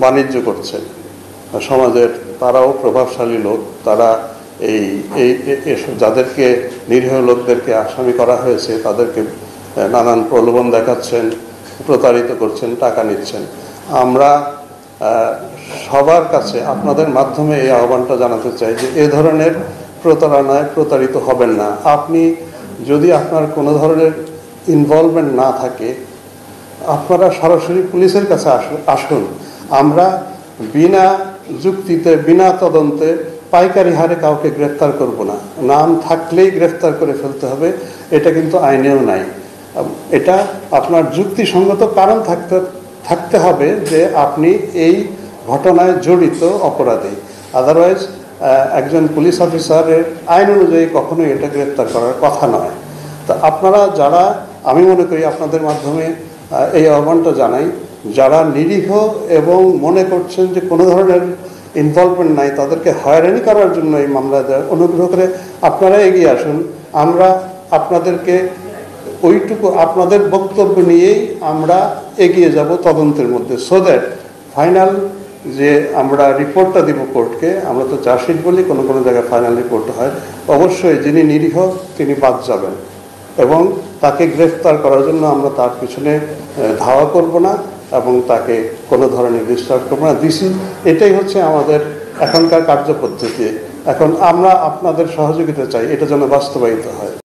বাণিজ্য করছেন সমাজের, তারাও প্রভাবশালী লোক। তারা এই যাদেরকে নিরীহ লোকদেরকে আসামি করা হয়েছে তাদেরকে নানান প্রলোভন দেখাচ্ছেন, প্রতারিত করছেন, টাকা নিচ্ছেন। আমরা সবার কাছে আপনাদের মাধ্যমে এই আহ্বানটা জানাতে চাই যে এ ধরনের প্রতারণায় প্রতারিত হবেন না। আপনি যদি আপনার কোনো ধরনের ইনভলভমেন্ট না থাকে, আপনারা সরাসরি পুলিশের কাছে আসুন। আমরা বিনা যুক্তিতে, বিনা তদন্তে পাইকারি হারে কাউকে গ্রেফতার করব না। নাম থাকলেই গ্রেফতার করে ফেলতে হবে, এটা কিন্তু আইনেও নাই। এটা আপনার যুক্তিসঙ্গত কারণ থাকতে হবে যে আপনি এই ঘটনায় জড়িত অপরাধী। আদারওয়াইজ একজন পুলিশ অফিসারের আইন অনুযায়ী কখনোই এটা গ্রেফতার করার কথা নয়। তো আপনারা যারা, আমি মনে করি আপনাদের মাধ্যমে এই আহ্বানটা জানাই, যারা নিরীহ এবং মনে করছেন যে কোনো ধরনের ইনভলভমেন্ট নাই, তাদেরকে হয়রানি করার জন্য এই মামলা দেয়, অনুগ্রহ করে আপনারা এগিয়ে আসুন। আমরা আপনাদেরকে ওইটুকু আপনাদের বক্তব্য নিয়েই আমরা এগিয়ে যাব তদন্তের মধ্যে, সো দ্যাট ফাইনাল যে আমরা রিপোর্টটা দিব কোর্টকে, আমরা তো চার্জশিট বলি, কোনো কোনো জায়গায় ফাইনাল রিপোর্ট হয়, অবশ্যই যিনি নিরীহ তিনি বাদ যাবেন এবং তাকে গ্রেফতার করার জন্য আমরা তার পিছনে ধাওয়া করব না এবং তাকে কোনো ধরনের ডিস্টার্ব করবো না। এটাই হচ্ছে আমাদের এখনকার কার্যপদ্ধতি। এখন আমরা আপনাদের সহযোগিতা চাই, এটা যেন বাস্তবায়িত হয়।